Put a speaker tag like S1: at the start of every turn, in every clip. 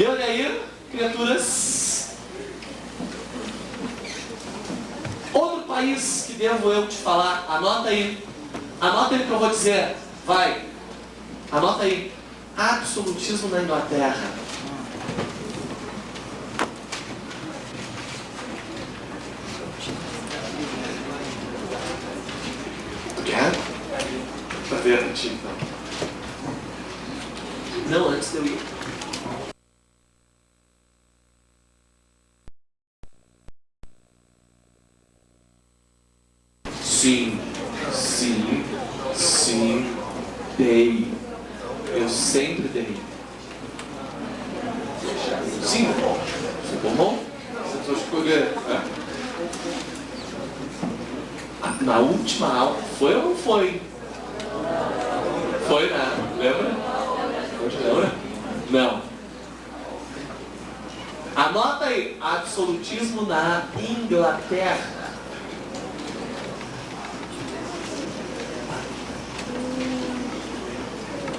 S1: E olha aí, criaturas. Outro país que devo eu te falar, anota aí. Anota aí o que eu vou dizer. Vai. Anota aí. Absolutismo na Inglaterra. Tu quer? Pra ver a ti, não, antes de eu ir. Sim, sim, sim, dei. Eu sempre dei. Sim, ficou bom? Você precisou escolher. Na última aula, foi ou não foi? Foi, né? Lembra? Lembra? Não. Anota aí, absolutismo na Inglaterra.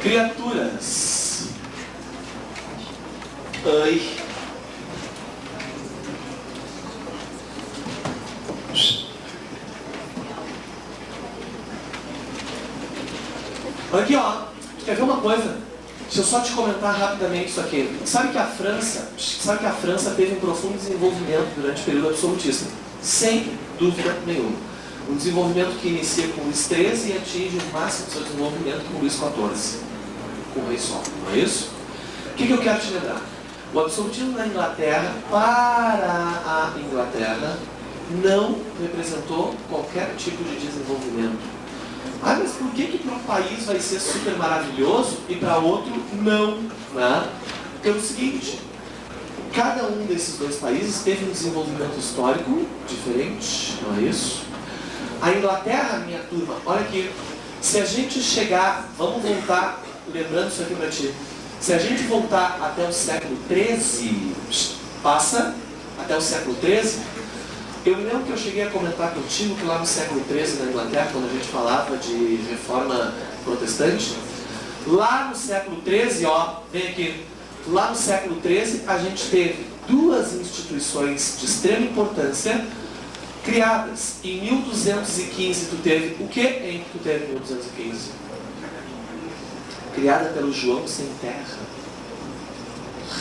S1: Criaturas. Ai. Aqui, ó. Quer ver uma coisa? Deixa eu só te comentar rapidamente isso aqui. Sabe que a França teve um profundo desenvolvimento durante o período absolutista? Sem dúvida nenhuma. Um desenvolvimento que inicia com Luís XIII e atinge o máximo do seu desenvolvimento com Luís XIV. Com o Rei Sol, não é isso? O que eu quero te lembrar? O absolutismo na Inglaterra, para a Inglaterra, não representou qualquer tipo de desenvolvimento. Ah, mas por que para um país vai ser super maravilhoso e para outro não? Né? Pelo seguinte, cada um desses dois países teve um desenvolvimento histórico diferente, não é isso? A Inglaterra, minha turma, olha aqui, se a gente chegar, vamos voltar, lembrando isso aqui para ti, se a gente voltar até o século XIII, passa até o século XIII, eu me lembro que eu cheguei a comentar contigo que lá no século XIII na Inglaterra, quando a gente falava de reforma protestante, lá no século XIII, ó, vem aqui, lá no século XIII a gente teve duas instituições de extrema importância criadas. Em 1215 tu teve, o que em que tu teve em 1215? Criada pelo João Sem Terra,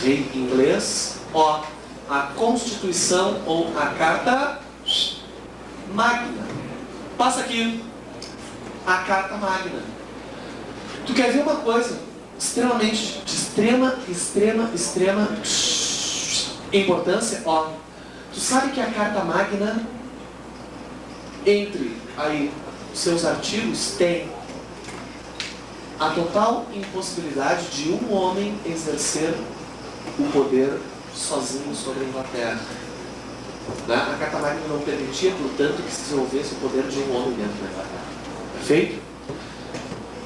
S1: rei inglês, ó, a Constituição ou a Carta Magna. Passa aqui, a Carta Magna. Tu quer ver uma coisa extremamente, de extrema importância? Ó, tu sabe que a Carta Magna, entre aí seus artigos, tem a total impossibilidade de um homem exercer o poder sozinho sobre a Inglaterra. A Carta Magna não permitia, portanto, que se desenvolvesse o poder de um homem dentro da Inglaterra. Perfeito?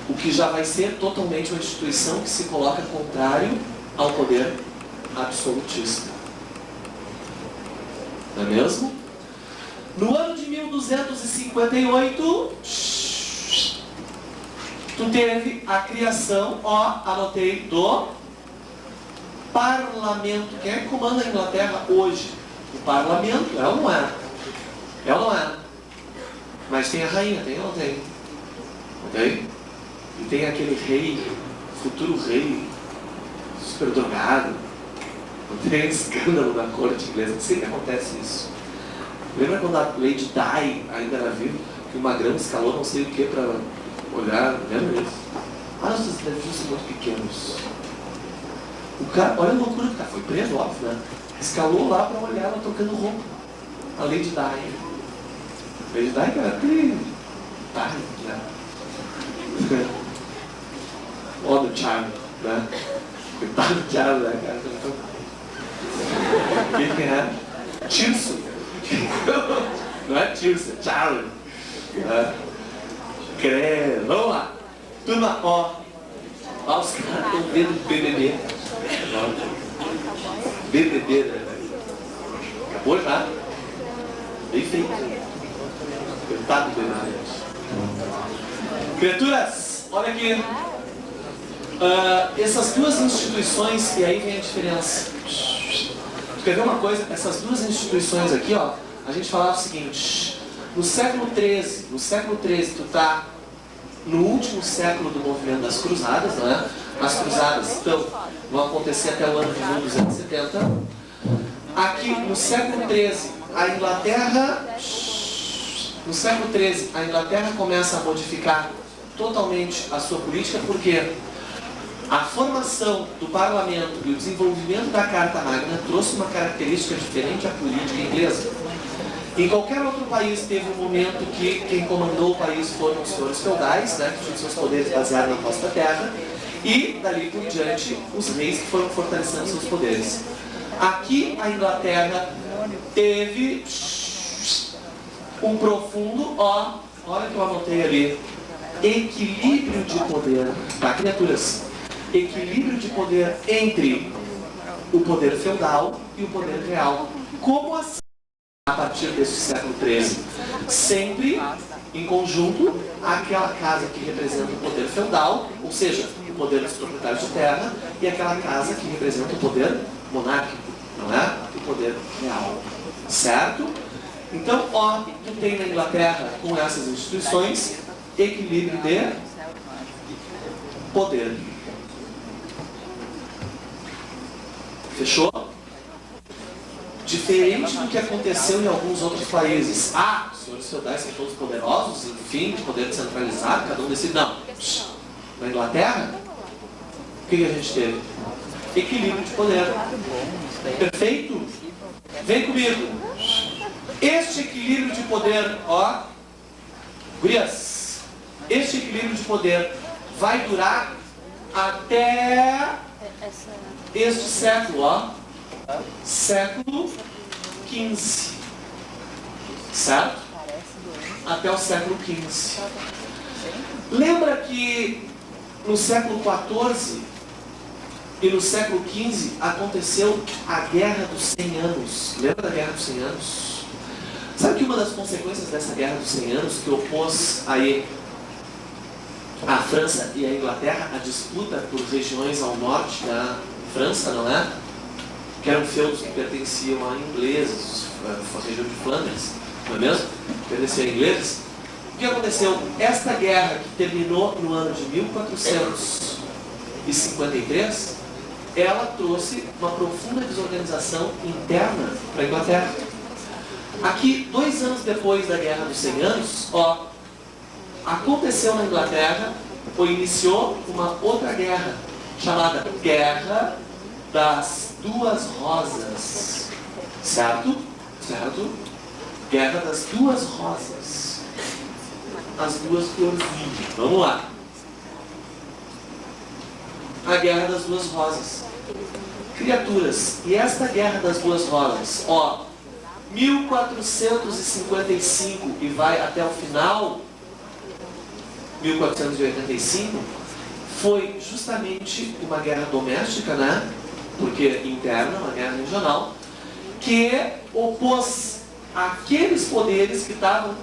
S1: O que já vai ser totalmente uma instituição que se coloca contrário ao poder absolutista. Não é mesmo? No ano de 1258, tu teve a criação, ó, anotei, do parlamento. Quem é que comanda a Inglaterra hoje? O parlamento, é ou não é? É ou não é? Mas tem a rainha, tem ou não tem? Ok? E tem aquele rei, futuro rei, super drogado. Não tem escândalo na corte inglesa, sempre acontece isso. Lembra quando a Lady Di ainda era viva, que o Magrão escalou não sei o que para olhar, lembra isso? Ah, nossos deviam ser muito pequenos. O cara, olha a loucura do cara, foi preso, óbvio, né? Escalou lá para olhar ela trocando roupa. A Lady Di. Lady Di, cara, aquele... né? Ó, do Charlie, né? Coitado do Charlie, né, cara? Quem que é? Tirso. Não é Tirso, é Charlie. Vamos lá. Turma, ó. Ó, os caras estão vendo BBB. BBB, né? Acabou já? Bem feito. Coitado do BBB. Criaturas, olha aqui. Essas duas instituições, e aí vem a diferença. Tu quer ver uma coisa? Essas duas instituições aqui, ó, a gente falava o seguinte: no século XIII, tu tá no último século do movimento das cruzadas, não é? As cruzadas vão acontecer até o ano de 1270. Aqui no século XIII, a Inglaterra começa a modificar totalmente a sua política, porque a formação do parlamento e o desenvolvimento da Carta Magna trouxe uma característica diferente à política inglesa. Em qualquer outro país teve um momento que quem comandou o país foram os senhores feudais, né, que tinham seus poderes baseados na posse da terra, e dali por diante os reis que foram fortalecendo seus poderes. Aqui a Inglaterra teve um profundo, olha que eu anotei ali, equilíbrio de poder, tá, criaturas? Equilíbrio de poder entre o poder feudal e o poder real. Como assim? A partir desse século XIII, sempre em conjunto, aquela casa que representa o poder feudal, ou seja, o poder dos proprietários de terra, e aquela casa que representa o poder monárquico, não é? O poder real, certo? Então, tu tem na Inglaterra, com essas instituições, equilíbrio de poder. Fechou? Diferente do que aconteceu em alguns outros países. Os senhores feudais são todos poderosos, enfim, de poder descentralizado, cada um decide. Não. Na Inglaterra, o que a gente teve? Equilíbrio de poder. Perfeito? Vem comigo. Este equilíbrio de poder, gurias, este equilíbrio de poder vai durar até este século, século XV, certo? Até o século XV. Lembra que no século XIV e no século XV aconteceu a Guerra dos 100 Anos. Lembra da Guerra dos 100 Anos? Sabe que uma das consequências dessa Guerra dos 100 Anos, que opôs aí a França e a Inglaterra, a disputa por regiões ao norte da França, não é? Que eram feudos que pertenciam a ingleses, a região de Flandres, não é mesmo? Pertenciam a ingleses. O que aconteceu? Esta guerra, que terminou no ano de 1453, ela trouxe uma profunda desorganização interna para a Inglaterra. Aqui, 2 anos depois da Guerra dos 100 Anos, aconteceu na Inglaterra, iniciou uma outra guerra, chamada Guerra das Duas Rosas, certo? Certo? Guerra das Duas Rosas. As duas florzinhas. Vamos lá. A Guerra das Duas Rosas. Criaturas, e esta Guerra das Duas Rosas, 1455 e vai até o final, 1485, foi justamente uma guerra doméstica, né? Porque interna, uma guerra regional, que opôs aqueles poderes que estavam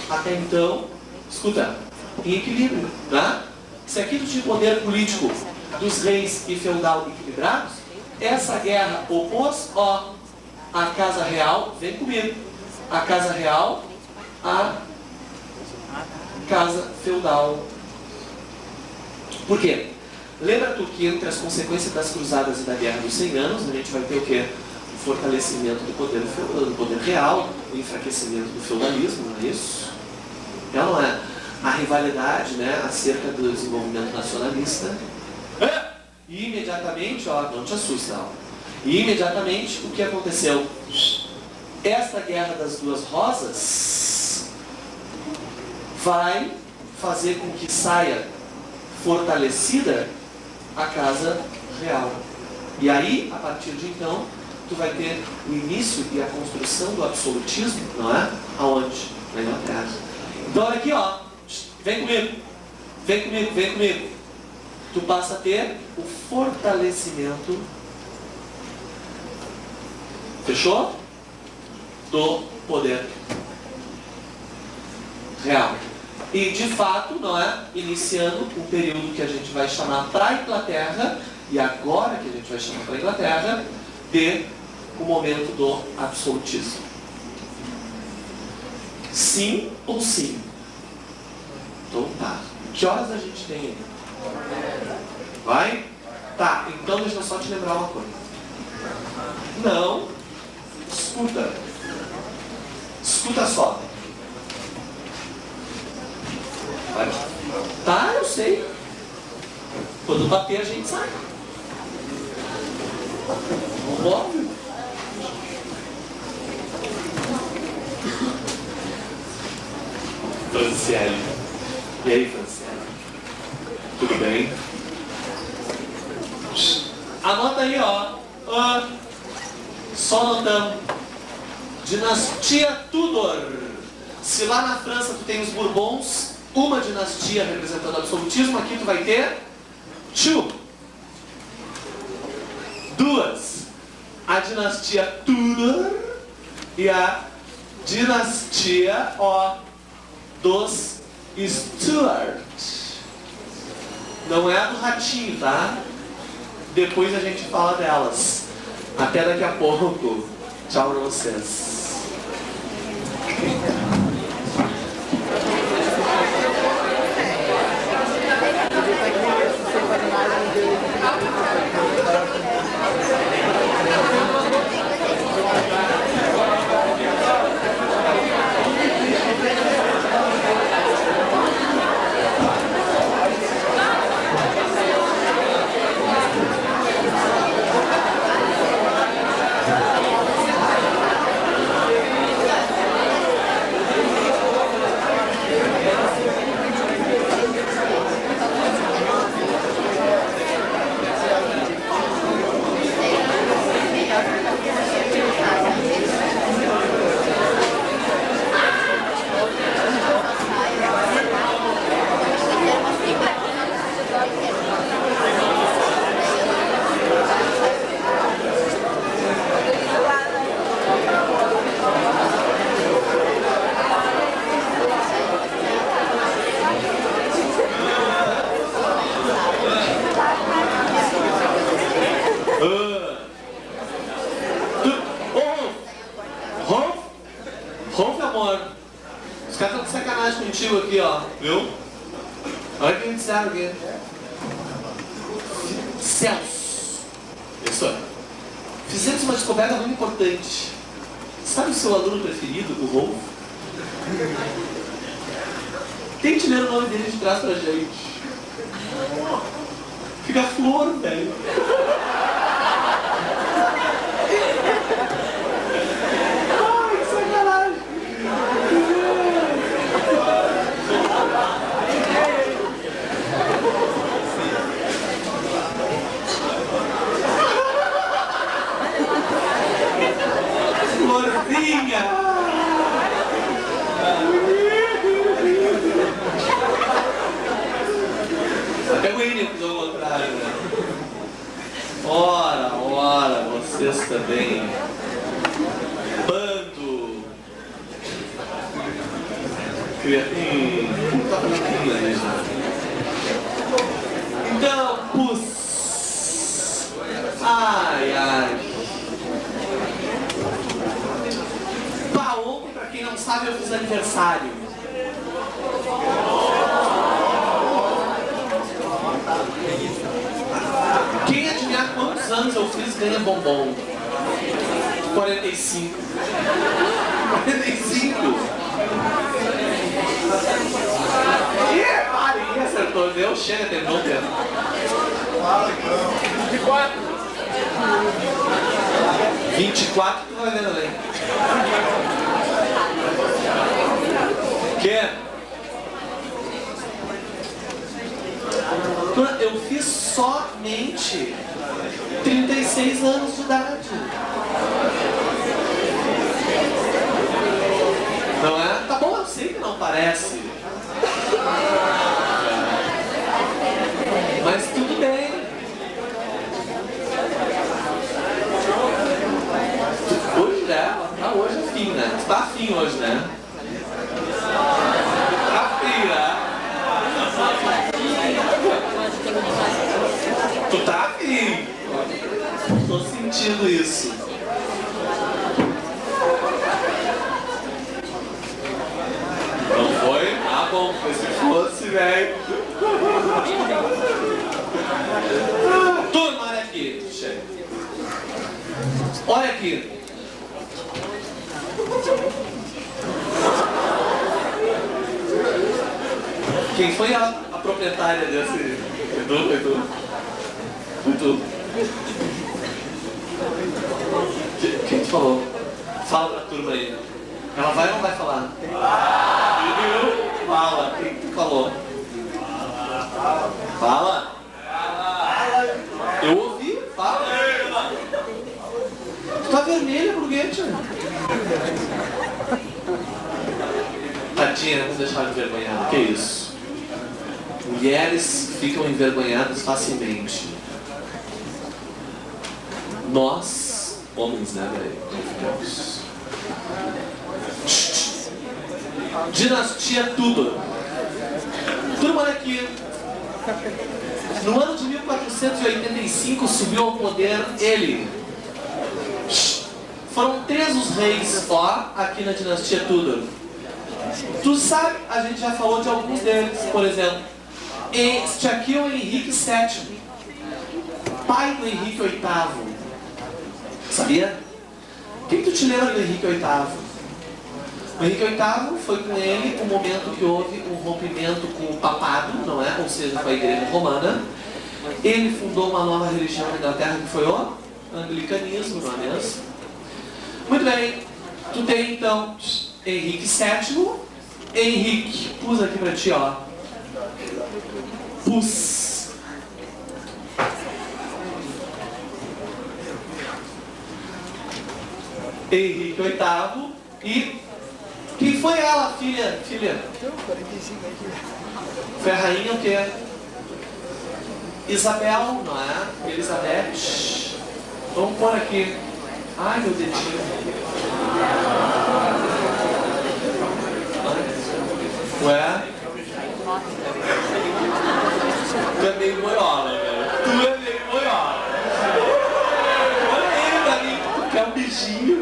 S1: até então, escuta, em equilíbrio, né? Se aquilo tinha poder político dos reis e feudal equilibrados, essa guerra opôs, a Casa Real, vem comigo, a Casa Real, a Casa Feudal. Por quê? Lembra tu que entre as consequências das cruzadas e da Guerra dos 100 Anos, a gente vai ter o quê? O fortalecimento do poder real, o enfraquecimento do feudalismo, não é isso? Não é? A rivalidade, né, acerca do desenvolvimento nacionalista. E imediatamente, não te assusta, E imediatamente, o que aconteceu? Esta Guerra das Duas Rosas vai fazer com que saia fortalecida a Casa Real. E aí, a partir de então, tu vai ter o início e a construção do absolutismo, não é? Aonde? Na Inglaterra. Então, olha aqui, vem comigo. Vem comigo, vem comigo. Tu passa a ter o fortalecimento, fechou? Do poder real. E, de fato, não é? Iniciando um período que a gente vai chamar para a Inglaterra, e agora que a gente vai chamar para a Inglaterra, de o momento do absolutismo. Sim ou sim? Então tá. Que horas a gente tem aí? Vai? Tá, então deixa eu só te lembrar uma coisa. Não. Escuta. Escuta só. Vai. Tá, eu sei. Quando bater a gente sai. Óbvio. Franciele. E aí, Franciele? Tudo bem? Anota aí, ó. Só anotando. Dinastia Tudor. Se lá na França tu tem os Bourbons, uma dinastia representando o absolutismo, aqui tu vai ter duas. A dinastia Tudor e a dinastia dos Stuart. Não é a do ratinho, tá? Depois a gente fala delas. Até daqui a pouco. Tchau pra vocês. Rolf, amor, os caras estão de sacanagem contigo aqui, ó, viu? Olha o que eles disseram aqui. Celso. Isso é. Fizemos uma descoberta muito importante. Sabe o seu aluno preferido, o Rolf? Tente ler o nome dele de trás pra gente. Fica flor, velho. Ai, que sacanagem. Florzinha. Até o William fez ao contrário, né? Ora, vocês também. Bando. Tá falando inglês, né? Então, pus. Ai. Ontem, pra quem não sabe, eu fiz aniversário. Quem adivinhar quantos anos eu fiz ganha bombom? 45. 45? Ih, Maria, acertou. Deu, chega, terminou o tempo. 24. 24 tu vai vendo ali. Que? Eu fiz somente 36 anos de idade. Não é? Tá bom, eu sei que não parece. Mas tudo bem. Hoje, né? Tá hoje afim, né? Tu tá afim hoje, né? Tá afim, né? sentido isso. Não foi? Ah, bom, se fosse, velho. Turma, olha aqui. Chega. Olha aqui. Quem foi a proprietária desse... Foi tu. Quem te falou? Fala pra turma aí. Ela vai ou não vai falar? Fala. Quem te falou? Fala. Eu ouvi. Fala. Tu tá vermelha, Bruguete? Tadinha, vamos deixar ela envergonhada. Que isso? Mulheres ficam envergonhadas facilmente. Nós, homens, né, velho? Não ficamos. Dinastia Tudor. Turma, olha aqui. No ano de 1485 subiu ao poder ele. Foram 3 os reis, ó, aqui na dinastia Tudor. Tu sabe, a gente já falou de alguns deles, por exemplo. Este aqui é o Henrique VII, pai do Henrique VIII. Sabia? O que tu te lembra do Henrique VIII? O Henrique VIII foi com ele o momento que houve um rompimento com o papado, não é? Ou seja, com a igreja romana. Ele fundou uma nova religião na Inglaterra que foi o anglicanismo, não é mesmo? Muito bem. Tu tem então Henrique VII. Henrique, pus aqui pra ti, ó. Pus. Henrique VIII. E quem foi ela, filha? Foi a rainha o quê? Isabel, não é? Elizabeth. Vamos pôr aqui. Ai, meu dedinho. Ué? Tu é meio boiola, velho. Tu é meio boiola. Olha ele pra mim. Tu quer um bichinho?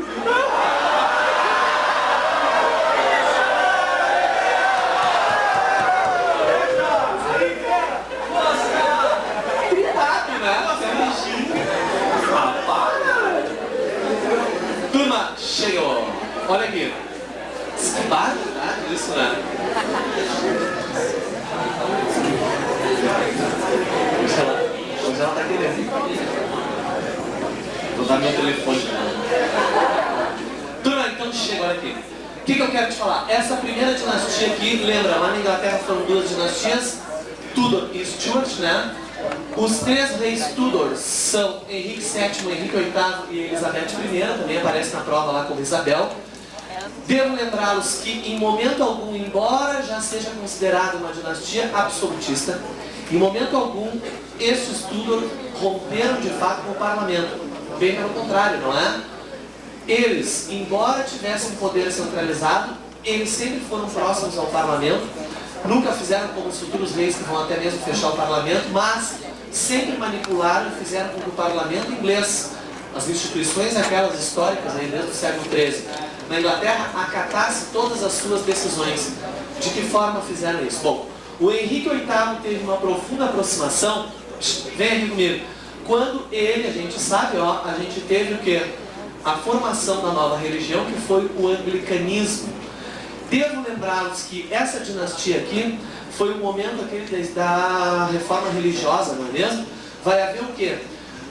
S1: Tritado, né? Você é bichinho. Rapaz. Turma, chegou. Olha aqui. Esquibado, né? Isso, né? Hoje ela tá querendo. Vou dar meu telefone. Turma, então chega, olha aqui. O que eu quero te falar? Essa primeira dinastia aqui, lembra, lá na Inglaterra foram 2 dinastias, Tudor e Stuart, né? Os 3 reis Tudor são Henrique VII, Henrique VIII e Elizabeth I, também aparece na prova lá como Isabel. Devo lembrá-los que, em momento algum, embora já seja considerada uma dinastia absolutista, em momento algum, estes Tudor romperam de fato com o parlamento. Bem pelo contrário, não é? Eles, embora tivessem poder centralizado, eles sempre foram próximos ao parlamento, nunca fizeram como os futuros reis que vão até mesmo fechar o parlamento, mas sempre manipularam e fizeram com que o parlamento inglês, as instituições aquelas históricas aí desde o século XIII, na Inglaterra, acatasse todas as suas decisões. De que forma fizeram isso? Bom, o Henrique VIII teve uma profunda aproximação, vem aqui comigo, quando ele, a gente sabe, ó, a gente teve o quê? A formação da nova religião, que foi o anglicanismo. Devo lembrá-los que essa dinastia aqui foi o momento aquele da reforma religiosa, não é mesmo? Vai haver o quê?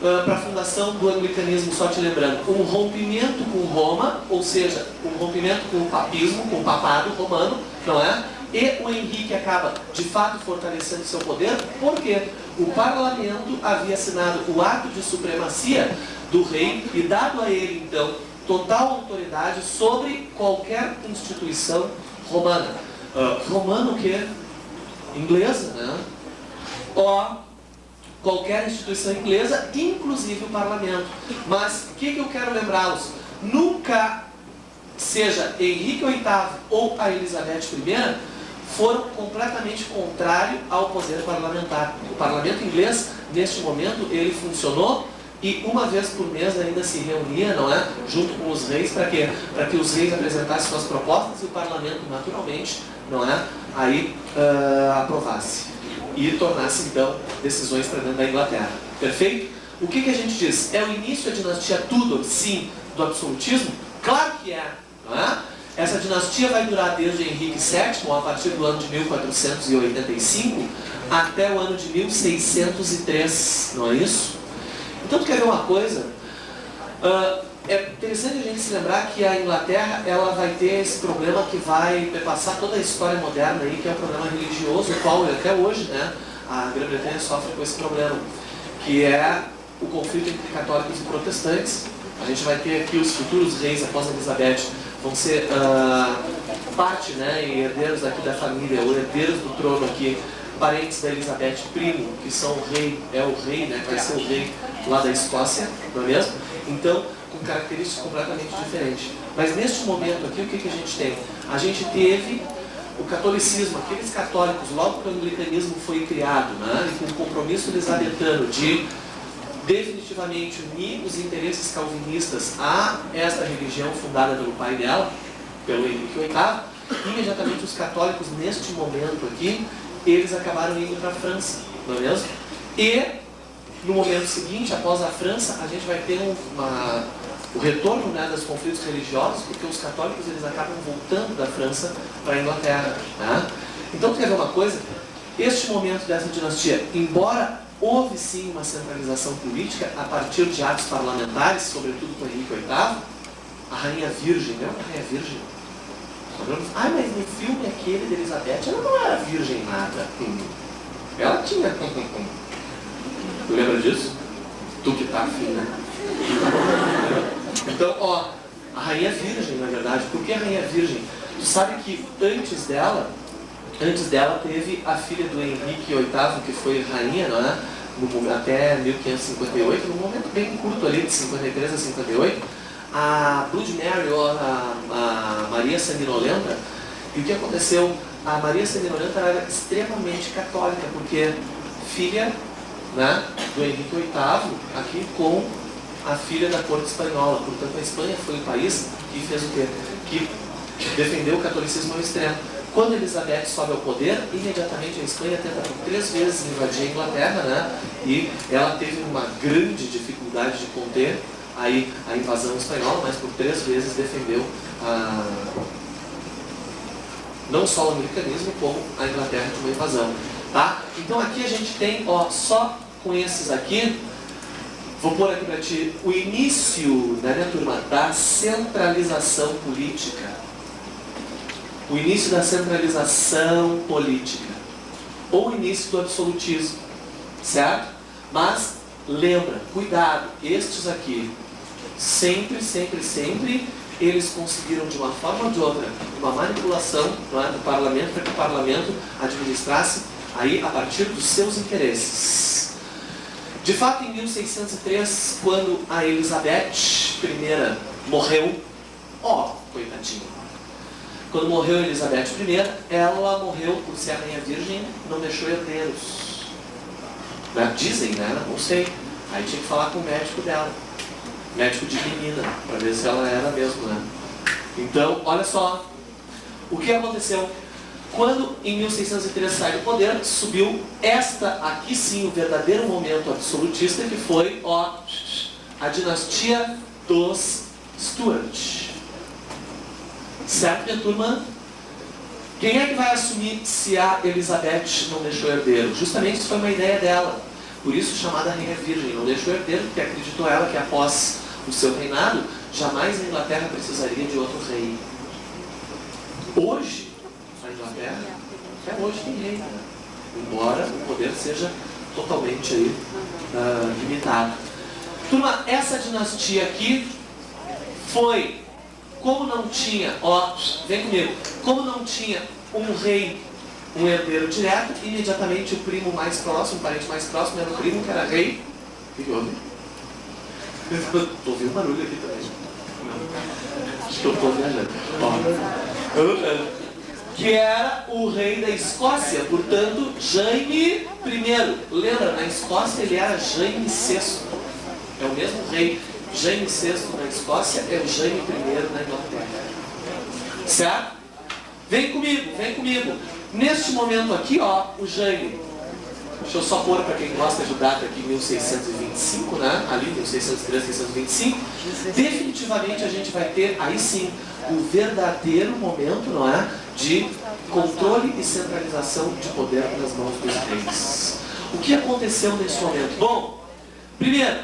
S1: Para a fundação do anglicanismo, só te lembrando, um rompimento com Roma, ou seja, um rompimento com o papismo, com o papado romano, não é? E o Henrique acaba, de fato, fortalecendo seu poder, porque o parlamento havia assinado o ato de supremacia do rei e dado a ele, então, total autoridade sobre qualquer instituição romana. Romana o quê? Inglesa, né? Ó, qualquer instituição inglesa, inclusive o parlamento. Mas o que eu quero lembrá-los? Nunca, seja Henrique VIII ou a Elizabeth I, foram completamente contrários ao poder parlamentar. O parlamento inglês, neste momento, ele funcionou e uma vez por mês ainda se reunia, não é? Junto com os reis, para quê? Para que os reis apresentassem suas propostas e o parlamento, naturalmente, não é? Aí aprovasse e tornasse então decisões para dentro da Inglaterra. Perfeito? O que a gente diz? É o início da dinastia Tudor, sim, do absolutismo? Claro que é, não é? Essa dinastia vai durar desde Henrique VII, a partir do ano de 1485, até o ano de 1603, não é isso? Então, tu quer ver uma coisa? É interessante a gente se lembrar que a Inglaterra ela vai ter esse problema que vai perpassar toda a história moderna, aí, que é o problema religioso, o qual até hoje, né, a Grã-Bretanha sofre com esse problema, que é o conflito entre católicos e protestantes. A gente vai ter aqui os futuros reis após Elizabeth, vão ser parte, né, e herdeiros aqui da família, ou herdeiros do trono aqui, parentes da Elizabeth, primo, que são o rei, né, que vai ser o rei lá da Escócia, não é mesmo? Então, com características completamente diferentes. Mas neste momento aqui, o que a gente tem? A gente teve o catolicismo, aqueles católicos, logo que o anglicanismo foi criado, né, e com o compromisso elisabetano de definitivamente unir os interesses calvinistas a esta religião fundada pelo pai dela, pelo Henrique VIII, imediatamente os católicos, neste momento aqui, eles acabaram indo para a França, não é mesmo? E, no momento seguinte, após a França, a gente vai ter o retorno, né, dos conflitos religiosos, porque os católicos eles acabam voltando da França para a Inglaterra. Né? Então, tu quer ver uma coisa? Este momento dessa dinastia, embora houve sim uma centralização política a partir de atos parlamentares, sobretudo com Henrique VIII, a Rainha Virgem, lembra da Rainha Virgem? Ah, mas no filme aquele de Elizabeth, ela não era virgem nada. Ela tinha. Tu lembra disso? Tu que tá afim, né? Então, ó, a Rainha Virgem, na verdade. Por que a Rainha Virgem? Tu sabe que antes dela teve a filha do Henrique VIII, que foi rainha, não é? Até 1558, num momento bem curto ali, de 53 a 58, a Blood Mary, ou a Maria Sanguinolenta. E o que aconteceu? A Maria Sanguinolenta era extremamente católica, porque filha, né, do Henrique VIII, aqui com a filha da corte espanhola. Portanto, a Espanha foi o país que fez o quê? Que defendeu o catolicismo ao extremo. Quando Elizabeth sobe ao poder, imediatamente a Espanha tenta por 3 vezes invadir a Inglaterra, né? E ela teve uma grande dificuldade de conter aí a invasão espanhola, mas por 3 vezes defendeu não só o americanismo, como a Inglaterra de uma invasão. Tá? Então aqui a gente tem, ó, só com esses aqui, vou pôr aqui para ti o início, né, turma, da centralização política. O início da centralização política, ou o início do absolutismo, certo? Mas, lembra, cuidado, estes aqui, sempre, eles conseguiram de uma forma ou de outra, uma manipulação, não é, do parlamento, para que o parlamento administrasse aí a partir dos seus interesses. De fato, em 1603, quando a Elizabeth I morreu, ó, coitadinha, quando morreu Elizabeth I, ela morreu por ser a Rainha Virgem, não deixou herdeiros. Dizem, né? Não sei. Aí tinha que falar com o médico dela. Médico de menina, para ver se ela era mesmo, né? Então, olha só. O que aconteceu? Quando em 1603 sai do poder, subiu esta, aqui sim, o verdadeiro momento absolutista, que foi, ó, a dinastia dos Stuart. Certo, minha turma? Quem é que vai assumir se a Elizabeth não deixou herdeiro? Justamente isso foi uma ideia dela. Por isso chamada Rainha Virgem. Não deixou herdeiro porque acreditou ela que após o seu reinado, jamais a Inglaterra precisaria de outro rei. Hoje, a Inglaterra, até hoje tem rei, né? Embora o poder seja totalmente aí, limitado. Turma, essa dinastia aqui foi... Como não tinha, ó, vem comigo, como não tinha um rei, um herdeiro direto, imediatamente o primo mais próximo, o parente mais próximo era o primo que era rei. O que houve? Estou ouvindo barulho aqui também. Acho que eu estou viajando. Ó, que era o rei da Escócia, portanto, Jaime I. Lembra, na Escócia ele era Jaime VI. É o mesmo rei. Jaime VI na Escócia é o Jaime I na Inglaterra. Certo? Vem comigo, vem comigo. Neste momento aqui, ó, o Jaime. Deixa eu só pôr para quem gosta de data aqui, 1625, né? Ali, 1603, 1625. Definitivamente a gente vai ter, aí sim, o verdadeiro momento, não é? De controle e centralização de poder nas mãos dos reis. O que aconteceu nesse momento? Bom, primeiro,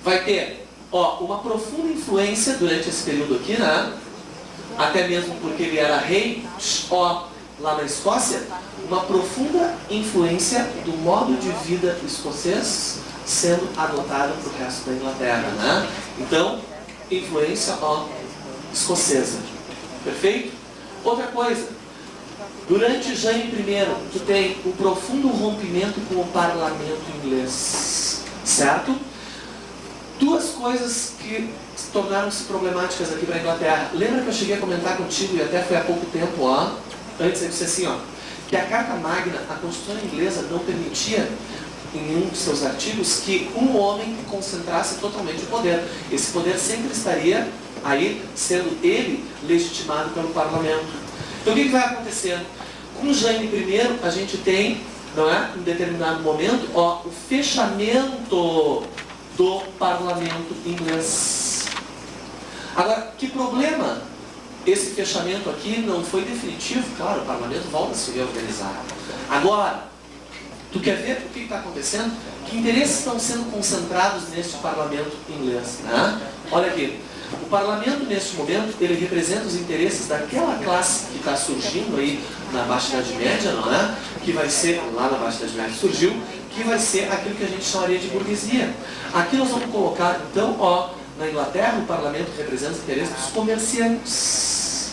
S1: vai ter, ó, uma profunda influência durante esse período aqui, né? Até mesmo porque ele era rei, ó, lá na Escócia, uma profunda influência do modo de vida escocês sendo adotado para o resto da Inglaterra, né? Então, influência, ó, escocesa. Perfeito? Outra coisa, durante Jaime I, tu tem um profundo rompimento com o parlamento inglês, certo? Duas coisas que tornaram-se problemáticas aqui para a Inglaterra. Lembra que eu cheguei a comentar contigo, e até foi há pouco tempo, ó, antes eu disse assim, ó, que a Carta Magna, a Constituição inglesa, não permitia, em um de seus artigos, que um homem concentrasse totalmente o poder. Esse poder sempre estaria aí, sendo ele legitimado pelo parlamento. Então o que vai acontecer? Com Jaime I, a gente tem, não é, em determinado momento, ó, o fechamento do parlamento inglês. Agora, que problema? Esse fechamento aqui não foi definitivo, claro, o parlamento volta a se reorganizar. Agora, tu quer ver o que está acontecendo? Que interesses estão sendo concentrados neste parlamento inglês, né? Olha aqui, o parlamento neste momento, ele representa os interesses daquela classe que está surgindo aí na Baixa Idade Média, não é? Que vai ser, lá na Baixa Idade Média surgiu, que vai ser aquilo que a gente chamaria de burguesia. Aqui nós vamos colocar, então, ó, na Inglaterra, o parlamento representa os interesses dos comerciantes.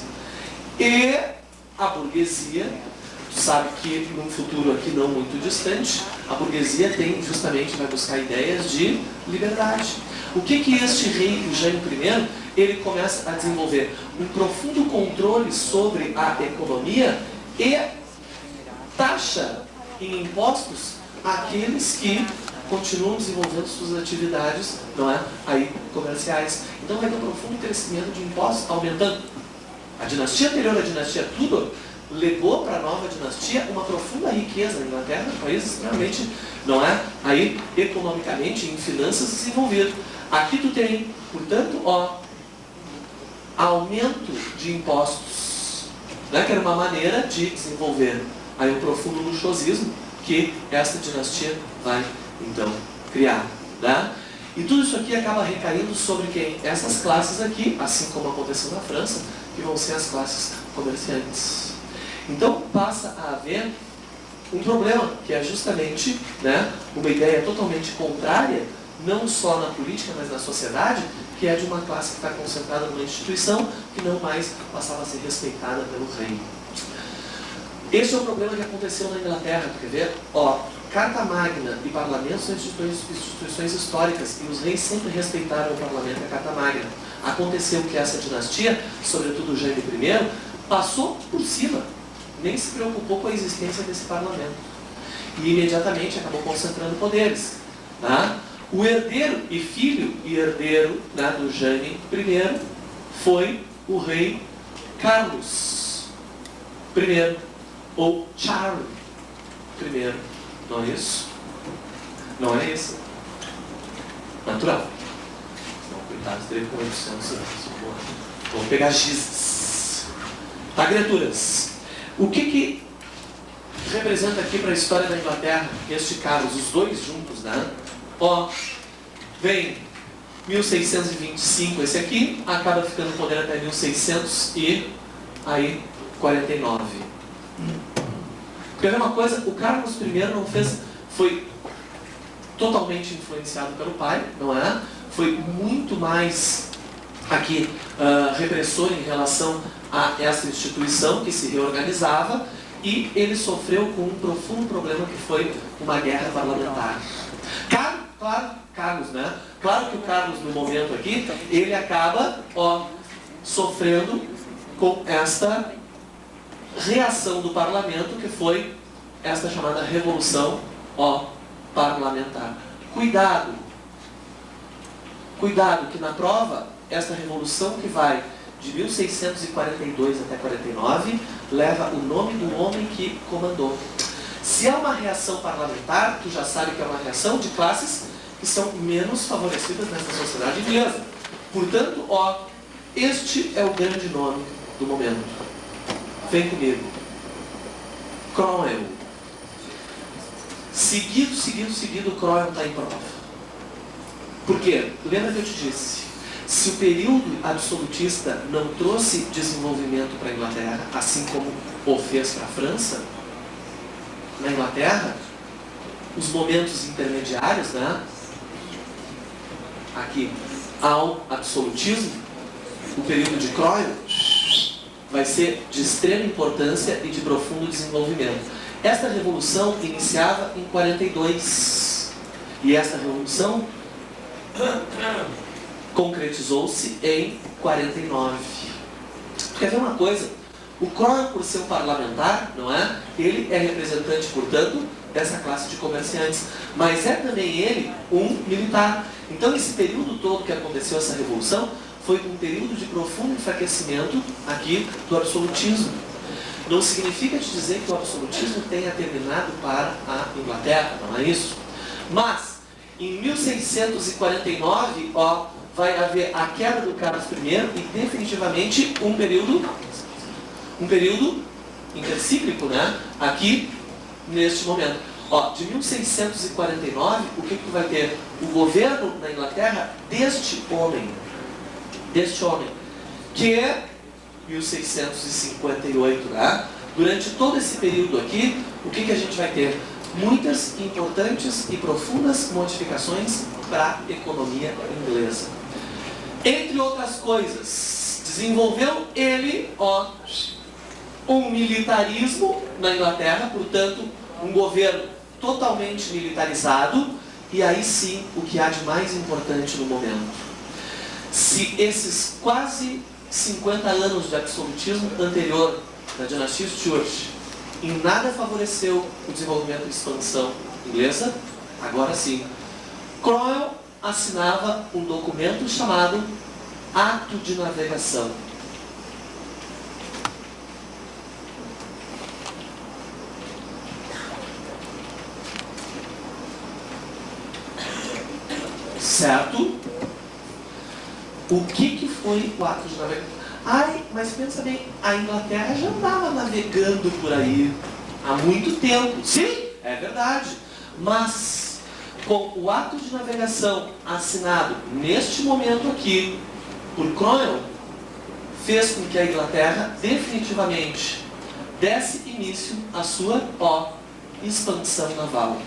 S1: E a burguesia, tu sabe que num futuro aqui não muito distante, a burguesia tem justamente, vai buscar ideias de liberdade. O que este rei, o Jaime I, ele começa a desenvolver? Um profundo controle sobre a economia e taxa em impostos aqueles que continuam desenvolvendo suas atividades, não é, aí, comerciais. Então vai ter um profundo crescimento de impostos, aumentando. A dinastia anterior, a dinastia Tudor, levou para a nova dinastia uma profunda riqueza. A Inglaterra é um país extremamente, não é, aí, economicamente, em finanças desenvolvido. Aqui tu tem, portanto, ó, aumento de impostos, né, que era uma maneira de desenvolver aí um profundo luxuosismo que essa dinastia vai, então, criar, né? E tudo isso aqui acaba recaindo sobre quem? Essas classes aqui, assim como aconteceu na França, que vão ser as classes comerciantes. Então passa a haver um problema, que é justamente, né, uma ideia totalmente contrária, não só na política, mas na sociedade, que é de uma classe que está concentrada numa instituição que não mais passava a ser respeitada pelo rei. Esse é o problema que aconteceu na Inglaterra, tu quer ver? Ó, Carta Magna e Parlamento são instituições históricas, e os reis sempre respeitaram o Parlamento e a Carta Magna. Aconteceu que essa dinastia, sobretudo o Jaime I, passou por cima, nem se preocupou com a existência desse Parlamento. E imediatamente acabou concentrando poderes. Tá? O herdeiro e filho e herdeiro, né, do Jaime I foi o rei Carlos I, ou Charles I. Não é isso? Não é isso? Natural. Não, coitado, teve corrupção. Vamos pegar gizes. Tá, criaturas? O que representa aqui para a história da Inglaterra este Carlos? Os dois juntos, né? Ó, vem 1625 esse aqui, acaba ficando no poder até 1649. Quer ver uma coisa? O Carlos I não fez, foi totalmente influenciado pelo pai, não é? Foi muito mais aqui repressor em relação a essa instituição que se reorganizava, e ele sofreu com um profundo problema que foi uma guerra parlamentar. Carlos, né? Claro que o Carlos, no momento aqui, ele acaba, ó, sofrendo com esta reação do parlamento, que foi esta chamada revolução, ó, parlamentar. Cuidado! Cuidado que na prova, esta revolução que vai de 1642 até 49, leva o nome do homem que comandou. Se é uma reação parlamentar, tu já sabe que é uma reação de classes que são menos favorecidas nessa sociedade inglesa. Portanto, ó, este é o grande nome do momento. Vem comigo. Cromwell. Seguido, Cromwell está em prova. Por quê? Lembra que eu te disse? Se o período absolutista não trouxe desenvolvimento para a Inglaterra, assim como o fez para a França, na Inglaterra, os momentos intermediários, né? Aqui, ao absolutismo, o período de Cromwell vai ser de extrema importância e de profundo desenvolvimento. Esta revolução iniciava em 42 e esta revolução concretizou-se em 49. Tu quer ver uma coisa? O Cromwell, por ser um parlamentar, não é? Ele é representante, portanto, dessa classe de comerciantes. Mas é também ele um militar. Então, esse período todo que aconteceu essa revolução foi um período de profundo enfraquecimento aqui do absolutismo. Não significa te dizer que o absolutismo tenha terminado para a Inglaterra, não é isso? Mas, em 1649, ó, vai haver a queda do Carlos I e definitivamente um período intercíclico, né? Aqui, neste momento. Ó, de 1649, o que vai ter? O governo na Inglaterra deste homem, que é 1658, né? Durante todo esse período aqui, o que a gente vai ter? Muitas importantes e profundas modificações para a economia inglesa. Entre outras coisas, desenvolveu ele, ó, um militarismo na Inglaterra, portanto, um governo totalmente militarizado, e aí sim, o que há de mais importante no momento. Se esses quase 50 anos de absolutismo anterior da dinastia Stuart em nada favoreceu o desenvolvimento e expansão inglesa, agora sim, Cromwell assinava um documento chamado Ato de Navegação. Certo? O que foi o ato de navegação? Ai, mas pensa bem, a Inglaterra já andava navegando por aí há muito tempo. Sim, é verdade. Mas, com o ato de navegação assinado neste momento aqui, por Cromwell, fez com que a Inglaterra definitivamente desse início à sua expansão naval.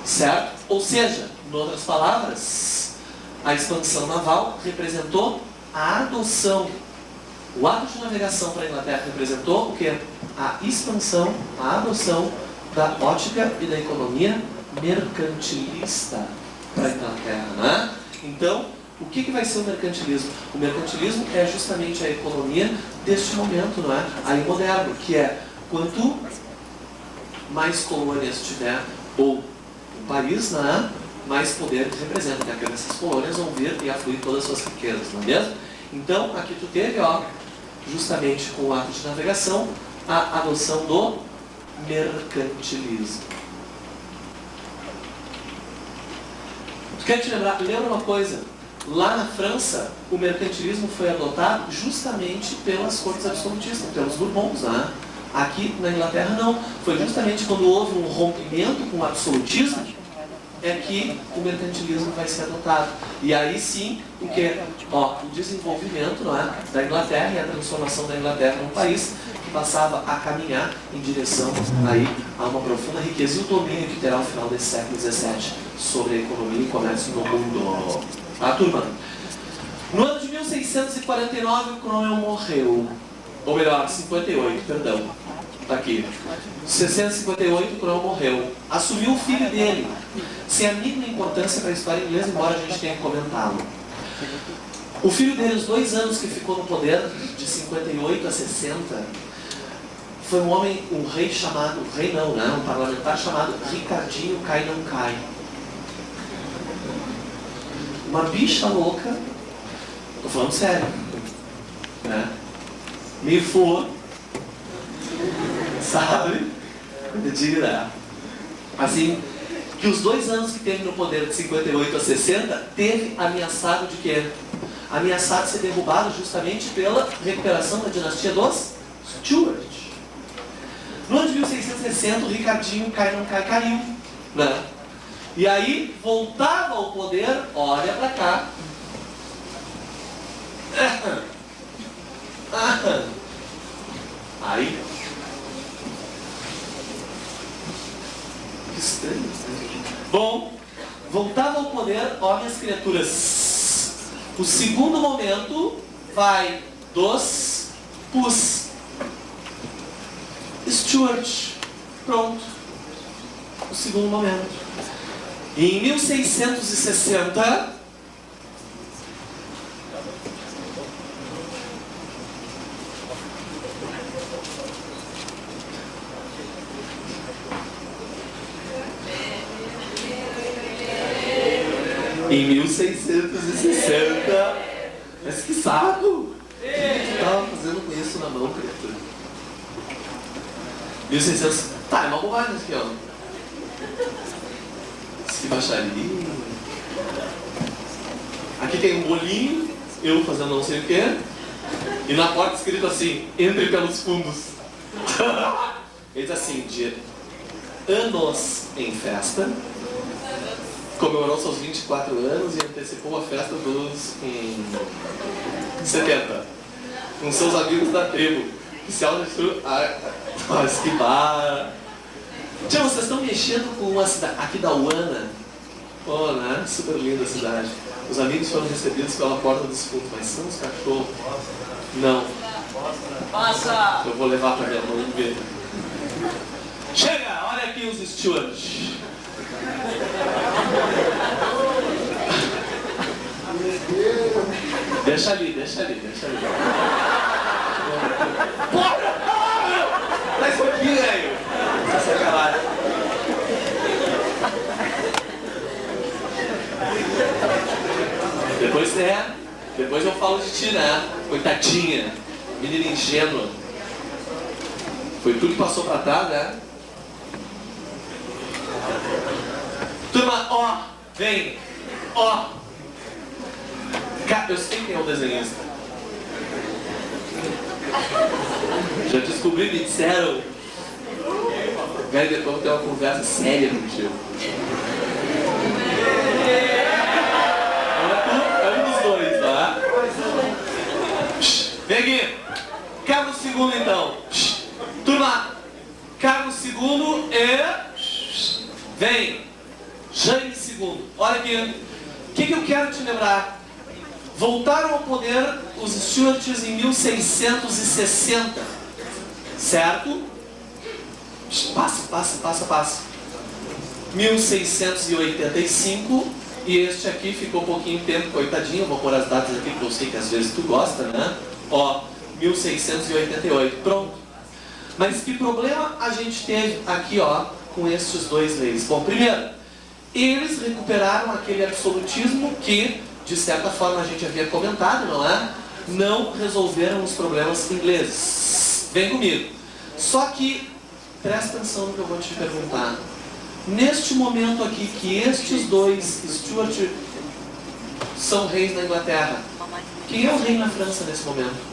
S1: Certo? Ou seja, em outras palavras, a expansão naval representou a adoção. O ato de navegação para a Inglaterra representou o quê? A expansão, a adoção da ótica e da economia mercantilista para a Inglaterra, né? Então, o que vai ser o mercantilismo? O mercantilismo é justamente a economia deste momento, não é? Aí moderno, que é quanto mais colônias tiver, ou o país, não é? Mais poder representa, porque essas colônias vão vir e afluir todas as suas riquezas, não é mesmo? Então, aqui tu teve, ó, justamente com o ato de navegação, a adoção do mercantilismo. Tu quer te lembrar? Lembra uma coisa? Lá na França, o mercantilismo foi adotado justamente pelas cortes absolutistas, pelos Bourbons, né? Aqui na Inglaterra não. Foi justamente quando houve um rompimento com o absolutismo é que o mercantilismo vai ser adotado. E aí sim, o que? Ó, o desenvolvimento, não é, da Inglaterra e a transformação da Inglaterra num país que passava a caminhar em direção aí a uma profunda riqueza e o domínio que terá ao final desse século XVII sobre a economia e o comércio no mundo. Tá, turma? No ano de 1649, o Cromwell morreu. Ou melhor, 58, perdão. Tá aqui. 1658, o Cromwell morreu. Assumiu o filho dele. Sem a mínima importância para a história inglesa, embora a gente tenha que comentá-lo. O filho dele, os 2 anos que ficou no poder, de 58 a 60, foi um homem, um rei chamado, rei não, né? Um parlamentar chamado Ricardinho Cai Não Cai. uma bicha louca, tô falando sério, né? Me for, sabe? Diga, assim, que os 2 anos que teve no poder de 58 a 60, teve ameaçado de quê? Ameaçado de ser derrubado justamente pela recuperação da dinastia dos Stuart. No ano de 1660, o Ricardinho caiu, né? E aí, voltava ao poder, olha pra cá. Aí, que estranho. Bom, voltava ao poder, ó minhas criaturas. O segundo momento vai dos Stuart. Pronto. O segundo momento. Em 1660, mas que saco! O que tu tava fazendo com isso na mão, criatura? 1600, tá, é uma bobagem aqui, ó. Que baixaria. Aqui tem um bolinho, eu fazendo não sei o que, e na porta escrito assim, entre pelos fundos. Ele diz assim, de anos em festa, comemorou seus 24 anos e antecipou a festa dos 70, com seus amigos da tribo. Oficial de mas que bar. Tchau, vocês estão mexendo com uma cidade aqui da Uana. Oh, né? Super linda a cidade. Os amigos foram recebidos pela porta dos fundos, mas são os cachorros. Não.
S2: Passa!
S1: Eu vou levar para minha mãe ver. Chega! Olha aqui os Stuarts. Deixa ali. Bora! Traz isso aqui, velho! Essa sacanagem. Depois eu falo de ti, né? Coitadinha, menina ingênua. Foi tudo que passou pra trás, né? Turma, ó, vem, ó. Eu sei quem é o desenhista. Já descobri, me disseram. Velho, depois eu vou ter uma conversa séria contigo. É um dos dois, tá? Vem aqui. Carlos II, então. Turma, Carlos II e... Vem. Jaime II. Olha aqui. O que eu quero te lembrar? Voltaram ao poder os Stuarts em 1660. Certo? Passa. 1685. E este aqui ficou pouquinho tempo, coitadinho. Vou pôr as datas aqui porque eu sei que às vezes tu gosta, né? Ó, 1688. Pronto. Mas que problema a gente teve aqui, ó, com estes dois reis? Bom, primeiro, eles recuperaram aquele absolutismo que, de certa forma, a gente havia comentado, não é? Não resolveram os problemas ingleses. Vem comigo. Só que, presta atenção no que eu vou te perguntar. Neste momento aqui, que estes dois Stuart são reis na Inglaterra, quem é o rei na França nesse momento?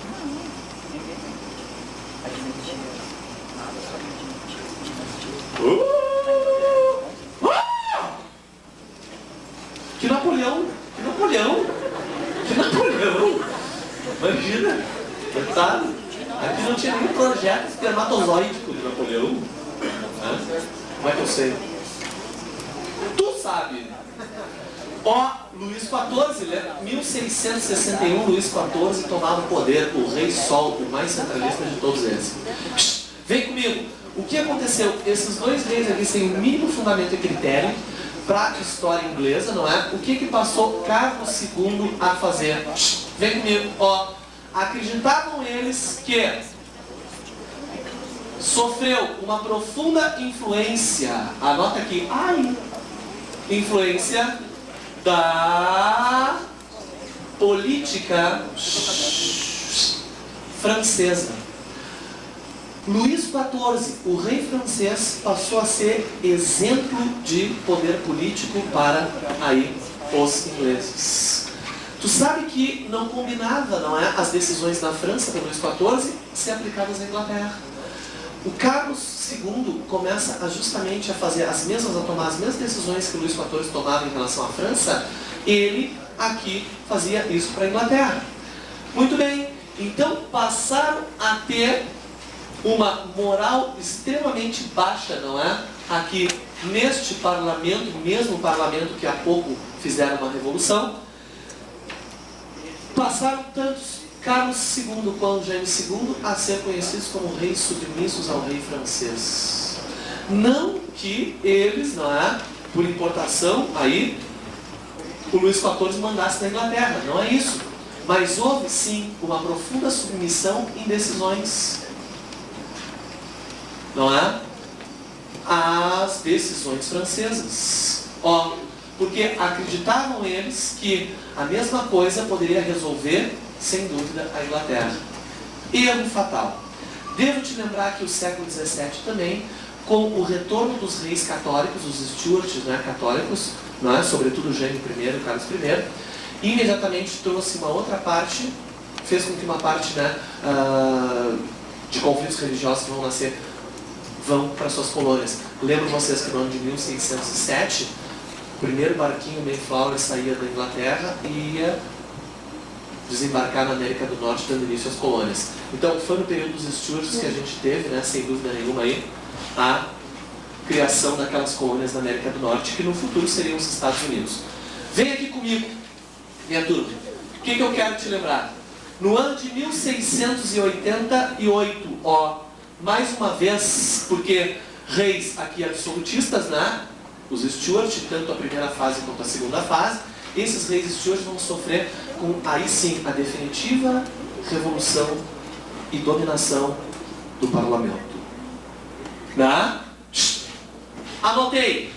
S1: Que Napoleão! Imagina! Coitado! Aqui não tinha nenhum projeto espermatozoídico de Napoleão. Como é que eu sei? Tu sabe! Ó, Luís XIV, né? 1661, Luís XIV tomava o poder, o rei Sol, o mais centralista de todos eles. Vem comigo! O que aconteceu? Esses dois reis aqui têm o mínimo fundamento e critério para a história inglesa, não é? O que passou Carlos II a fazer? Vem comigo, ó. Acreditavam eles que sofreu uma profunda influência, anota aqui, influência da política francesa. Luís XIV, o rei francês, passou a ser exemplo de poder político para aí os ingleses. Tu sabe que não combinava, não é, as decisões na França pelo Luís XIV ser aplicadas na Inglaterra. O Carlos II começa justamente a fazer a tomar as mesmas decisões que o Luís XIV tomava em relação à França. Ele aqui fazia isso para a Inglaterra. Muito bem, então passaram a ter uma moral extremamente baixa, não é? Aqui neste parlamento, mesmo parlamento que há pouco fizeram uma revolução, passaram tantos Carlos II quanto James II a ser conhecidos como reis submissos ao rei francês. Não que eles, não é, por importação aí, o Luís XIV mandasse na Inglaterra, não é isso. Mas houve sim uma profunda submissão em decisões, não é? As decisões francesas. Porque acreditavam eles que a mesma coisa poderia resolver, sem dúvida, a Inglaterra. Erro fatal. Devo te lembrar que o século XVII também, com o retorno dos reis católicos, os Stuarts, né, católicos, não é? Sobretudo Jaime I, Carlos I, imediatamente trouxe uma outra parte, fez com que uma parte, né, de conflitos religiosos que vão nascer vão para suas colônias. Lembro vocês que no ano de 1607, o primeiro barquinho Mayflower saía da Inglaterra e ia desembarcar na América do Norte, dando início às colônias. Então foi no período dos Stuarts que a gente teve, né, sem dúvida nenhuma, aí, a criação daquelas colônias na América do Norte, que no futuro seriam os Estados Unidos. Vem aqui comigo, minha turma. O que eu quero te lembrar? No ano de 1688, mais uma vez, porque reis aqui absolutistas, né? Os Stuart, tanto a primeira fase quanto a segunda fase, esses reis Stuart vão sofrer com, aí sim, a definitiva revolução e dominação do parlamento. Né? Anotei.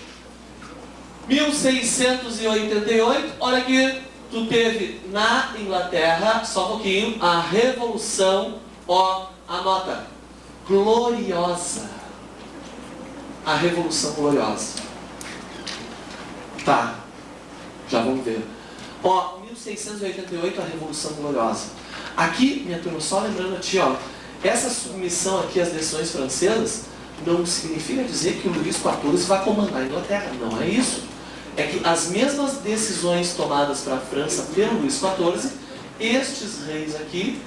S1: 1688, olha aqui, tu teve na Inglaterra, só um pouquinho, a Revolução, anota, gloriosa. A Revolução Gloriosa. Tá, já vamos ver. 1688, a Revolução Gloriosa. Aqui, minha turma, só lembrando a ti, essa submissão aqui às decisões francesas não significa dizer que o Luís XIV vai comandar a Inglaterra, não é isso. É que as mesmas decisões tomadas para a França pelo Luís XIV, estes reis aqui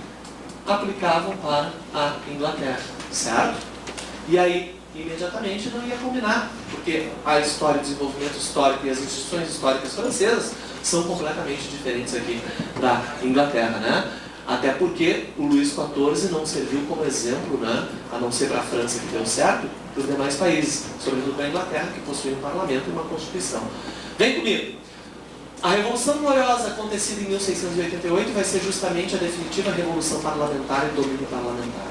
S1: aplicavam para a Inglaterra, certo? E aí, imediatamente não ia combinar, porque a história, o desenvolvimento histórico e as instituições históricas francesas são completamente diferentes aqui da Inglaterra, né? Até porque o Luís XIV não serviu como exemplo, né? A não ser para a França, que deu certo, para os demais países, sobretudo para a Inglaterra, que possui um parlamento e uma constituição. Vem comigo! A Revolução Gloriosa, acontecida em 1688, vai ser justamente a definitiva revolução parlamentar e domínio parlamentar.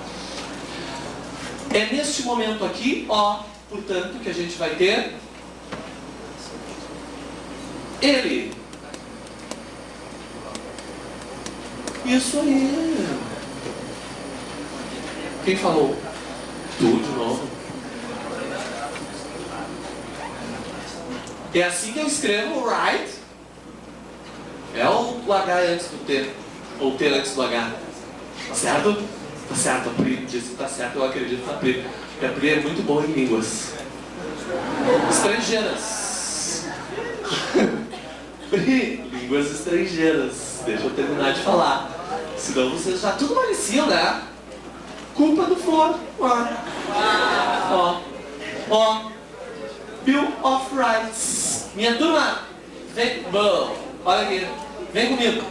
S1: É neste momento aqui, portanto, que a gente vai ter ele. Isso aí. Quem falou? Tu de novo. É assim que eu escrevo right. É o H antes do T. Ou T antes do H. Tá certo? Tá certo, a Pri disse que tá certo, eu acredito na Pri. Porque a Pri é muito boa em línguas estrangeiras. Pri, línguas estrangeiras. Deixa eu terminar de falar. Senão vocês já tudo pareciam, né? Culpa do Flor. Bill of Rights. Minha turma, vem. Olha aqui. Vem comigo.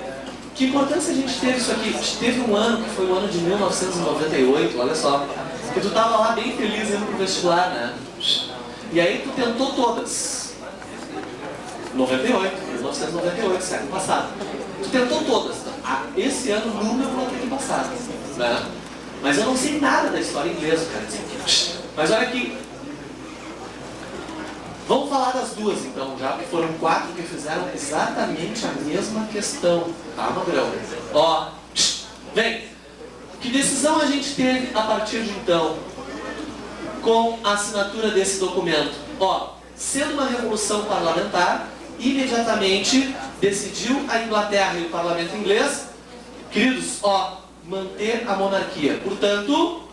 S1: Que importância a gente teve isso aqui? A gente teve um ano, que foi o ano de 1998, olha só. Que tu estava lá bem feliz indo pro vestibular, né? E aí tu tentou todas. 1998, século passado. Tu tentou todas. Esse ano nunca vou ter que passar, né? Mas eu não sei nada da história inglesa, cara. Mas olha aqui. Vamos falar das duas então, já que foram 4 que fizeram exatamente a mesma questão. Tá, Magrão? Ó, vem. Que decisão a gente teve a partir de então com a assinatura desse documento? Ó, sendo uma revolução parlamentar, imediatamente decidiu a Inglaterra e o parlamento inglês, queridos, ó, manter a monarquia. Portanto,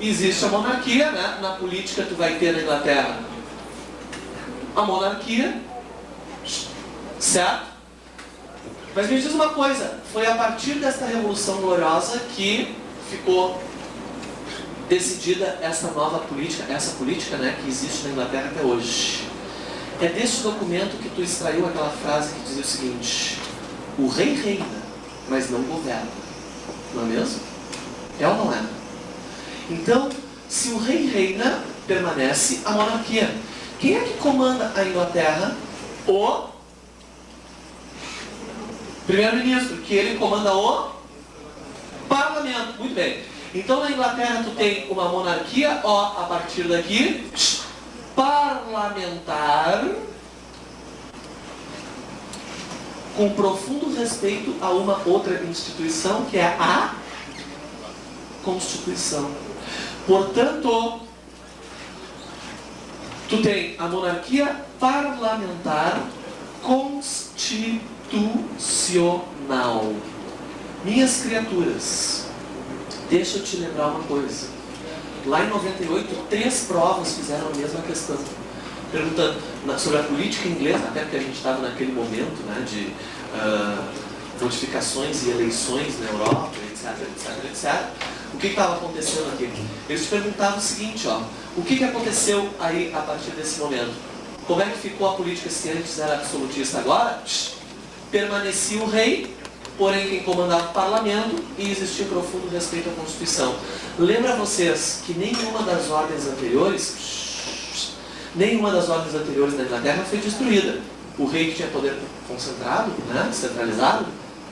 S1: existe a monarquia, né? Na política tu vai ter na Inglaterra a monarquia, certo? Mas me diz uma coisa, foi a partir desta Revolução Gloriosa que ficou decidida essa nova política, né, que existe na Inglaterra até hoje. É deste documento que tu extraiu aquela frase que dizia o seguinte: o rei reina, mas não governa. Não é mesmo? É ou não é? Então, se o rei reina, permanece a monarquia. Quem é que comanda a Inglaterra? O primeiro-ministro, que ele comanda o parlamento. Muito bem. Então na Inglaterra tu tem uma monarquia, ó, a partir daqui, parlamentar, com profundo respeito a uma outra instituição, que é a Constituição. Portanto, tu tem a monarquia parlamentar constitucional. Minhas criaturas, deixa eu te lembrar uma coisa. Lá em 98, 3 provas fizeram a mesma questão, perguntando sobre a política inglesa, até porque a gente estava naquele momento, né, de modificações e eleições na Europa, etc. O que estava acontecendo aqui? Eles te perguntavam o seguinte, ó, o que aconteceu aí a partir desse momento? Como é que ficou a política se antes era absolutista? Agora, permanecia o rei, porém quem comandava o parlamento, e existia um profundo respeito à Constituição. Lembra vocês que nenhuma das ordens anteriores na Inglaterra foi destruída. O rei, que tinha poder concentrado, né, descentralizado,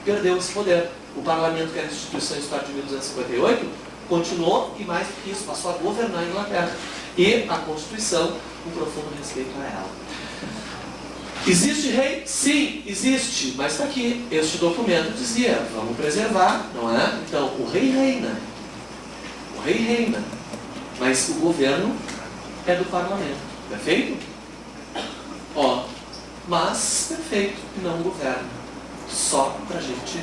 S1: perdeu esse poder. O parlamento, que era a instituição histórica de 1258, continuou, e mais do que isso, passou a governar a Inglaterra. E a Constituição, um profundo respeito a ela. Existe rei? Sim, existe. Mas está aqui, este documento dizia, vamos preservar, não é? Então, o rei reina. O rei reina. Mas o governo é do parlamento. Perfeito? Ó, mas perfeito, não governa. Só para a gente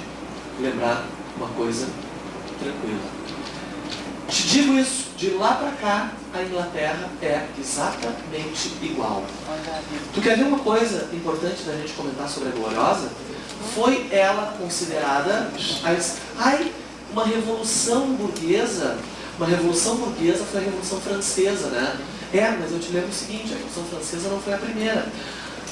S1: lembrar uma coisa tranquila. Te digo isso, de lá para cá, a Inglaterra é exatamente igual. Tu quer ver uma coisa importante da gente comentar sobre a Gloriosa? Foi ela considerada uma revolução burguesa. Uma revolução burguesa foi a Revolução Francesa, né? Mas eu te lembro o seguinte, a Revolução Francesa não foi a primeira.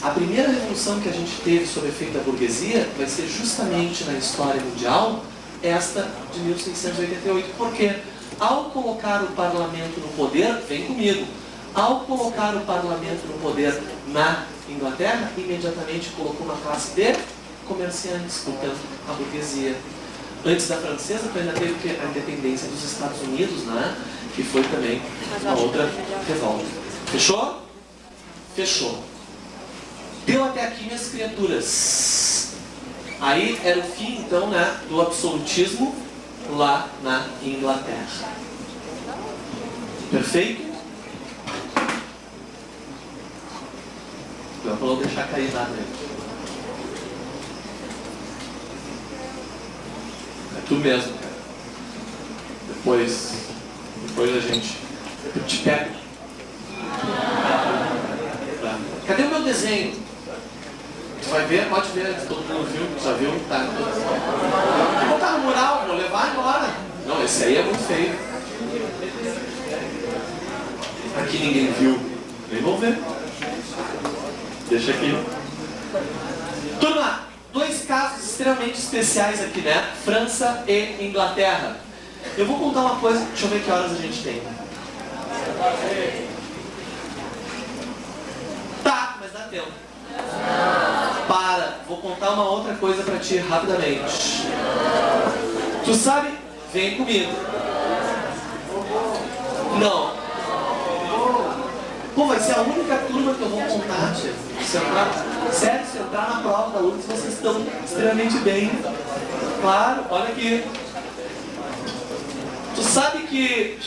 S1: A primeira revolução que a gente teve sob efeito da burguesia vai ser justamente na história mundial, esta de 1688. Por quê? Ao colocar o parlamento no poder, vem comigo, ao colocar o parlamento no poder na Inglaterra, imediatamente colocou uma classe de comerciantes, portanto, a burguesia. Antes da francesa, tu ainda teve a independência dos Estados Unidos, né? Que foi também uma outra revolta. Fechou? Fechou. Deu até aqui, minhas criaturas. Aí era o fim, então, né, do absolutismo lá na Inglaterra. Perfeito? Eu vou deixar cair nada aí. É tu mesmo, cara. Depois a gente... Eu te pego. Cadê o meu desenho? Tu vai ver, pode ver, todo mundo viu, já viu? Tá. Vou botar no mural, vou levar embora. Não, esse aí é muito feio. Aqui ninguém viu. Nem vou ver. Deixa aqui. Turma, 2 casos extremamente especiais aqui, né? França e Inglaterra. Eu vou contar uma coisa, deixa eu ver que horas a gente tem. Tá, mas dá tempo. Vou contar uma outra coisa pra ti rapidamente. Tu sabe? Vem comigo. Não. Pô, vai ser a única turma que eu vou montar, tia. Sério, se entrar na prova da URGS, vocês estão extremamente bem. Claro, olha aqui. Tu sabe que...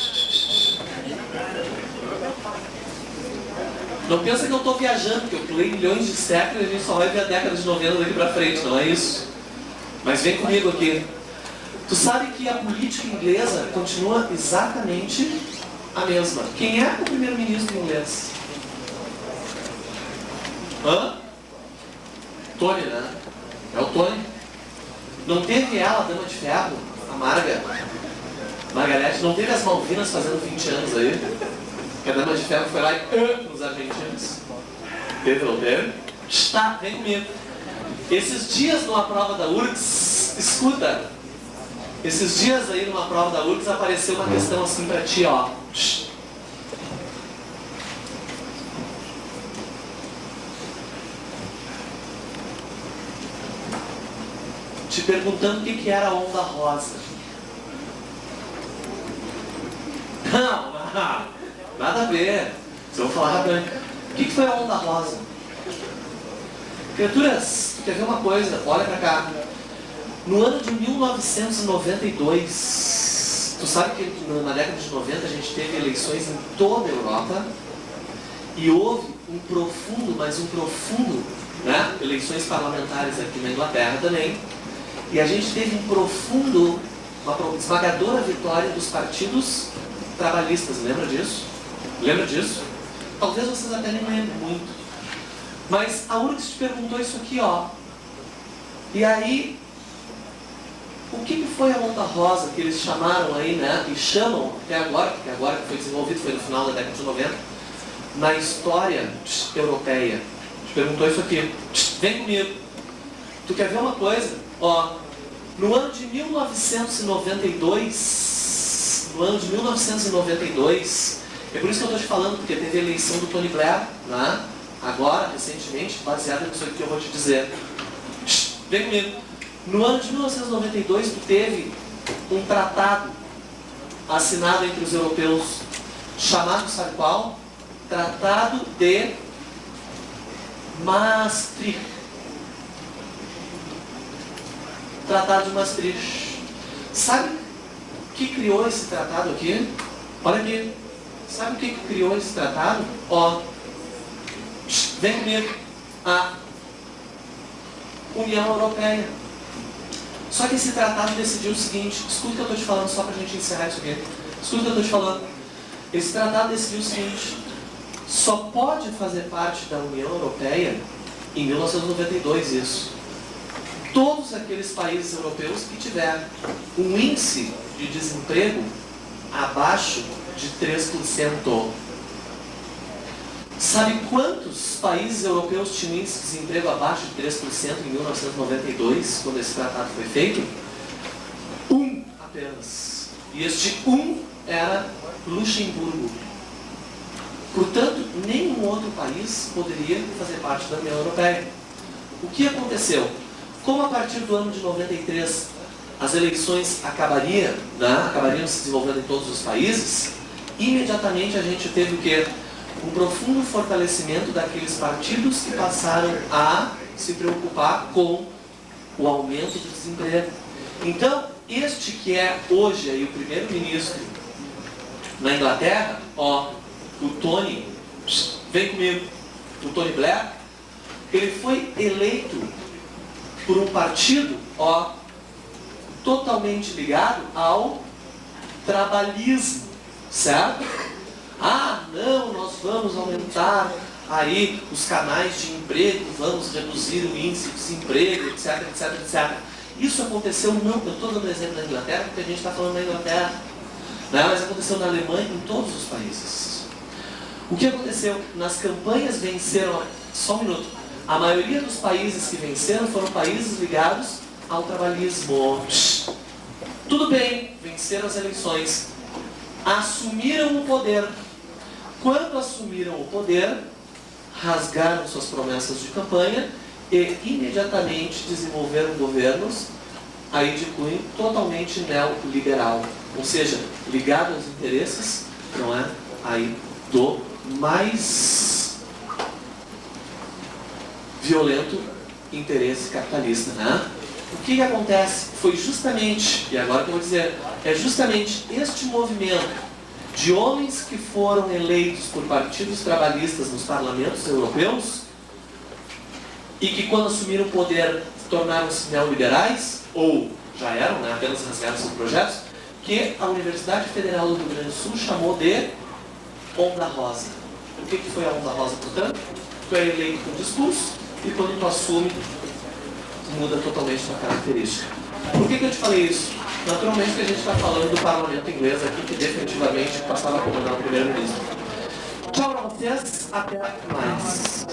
S1: Não pensa que eu estou viajando, que eu pulei milhões de séculos e a gente só vai ver a década de 90 daqui pra frente, não é isso? Mas vem comigo aqui. Tu sabe que a política inglesa continua exatamente a mesma. Quem é o primeiro-ministro inglês? Hã? Tony, né? É o Tony. Não teve ela, a Dama de Ferro, a Margarete, não teve as Malvinas fazendo 20 anos aí? Que a Dama de Ferro foi lá e nos argentinos. Teve, não teve? Está, vem comigo. Esses dias numa prova da URGS, escuta. Esses dias aí numa prova da URGS apareceu uma questão assim pra ti, ó. Te perguntando o que era a onda rosa. Não, nada a ver. Eu vou falar rapidamente. O que foi a onda rosa? Criaturas, tu quer ver uma coisa? Olha pra cá. No ano de 1992, tu sabe que na década de 90 a gente teve eleições em toda a Europa e houve um profundo, né? Eleições parlamentares aqui na Inglaterra também. E a gente teve uma esmagadora vitória dos partidos trabalhistas. Lembra disso? Lembra disso? Talvez vocês até nem lembrem muito. Mas a URGS te perguntou isso aqui, ó. E aí, o que foi a onda rosa que eles chamaram aí, né? E chamam até agora, porque agora que foi desenvolvido, foi no final da década de 90, na história europeia. Te perguntou isso aqui. Vem comigo. Tu quer ver uma coisa? Ó, no ano de 1992, é por isso que eu estou te falando, porque teve a eleição do Tony Blair, né? Agora, recentemente, baseada nisso que eu vou te dizer. Vem comigo. No ano de 1992, tu teve um tratado assinado entre os europeus, chamado, sabe qual? Tratado de Maastricht. Tratado de Maastricht. Sabe o que criou esse tratado aqui? Olha aqui. Sabe o que criou esse tratado? Ó, vem comigo. A União Europeia. Só que esse tratado decidiu o seguinte, escuta o que eu estou te falando só para a gente encerrar isso aqui. Escuta o que eu estou te falando. Esse tratado decidiu o seguinte, só pode fazer parte da União Europeia em 1992 isso. Todos aqueles países europeus que tiveram um índice de desemprego abaixo de 3%. Sabe quantos países europeus tinham índice de desemprego abaixo de 3% em 1992, quando esse tratado foi feito? Um apenas. E este um era Luxemburgo. Portanto, nenhum outro país poderia fazer parte da União Europeia. O que aconteceu? Como a partir do ano de 93 as eleições acabariam se desenvolvendo em todos os países, imediatamente a gente teve o quê? Um profundo fortalecimento daqueles partidos que passaram a se preocupar com o aumento do desemprego. Então, este que é hoje aí o primeiro-ministro na Inglaterra, ó, o Tony, vem comigo, o Tony Blair, ele foi eleito por um partido, ó, totalmente ligado ao trabalhismo, certo? Ah, não, nós vamos aumentar aí os canais de emprego, vamos reduzir o índice de desemprego, etc, etc, etc. Isso aconteceu, não, eu estou dando exemplo da Inglaterra, porque a gente está falando da Inglaterra, né? Mas aconteceu na Alemanha e em todos os países. O que aconteceu? Nas campanhas venceram, só um minuto, a maioria dos países que venceram foram países ligados ao trabalhismo. Tudo bem, venceram as eleições, assumiram o poder. Quando assumiram o poder, rasgaram suas promessas de campanha e imediatamente desenvolveram governos aí de cunho totalmente neoliberal, ou seja, ligado aos interesses, não é, aí do mais violento interesse capitalista, né? O que acontece? Foi justamente, e agora que eu vou dizer, é justamente este movimento de homens que foram eleitos por partidos trabalhistas nos parlamentos europeus e que, quando assumiram o poder, tornaram-se neoliberais, ou já eram, né, apenas rasgaram seus projetos, que a Universidade Federal do Rio Grande do Sul chamou de Onda Rosa. O que foi a Onda Rosa, portanto? Tu é eleito com discurso e, quando tu assume, muda totalmente a sua característica. Por que eu te falei isso? Naturalmente que a gente está falando do parlamento inglês aqui, que definitivamente passava a comandar o primeiro-ministro. Tchau pra vocês, até mais.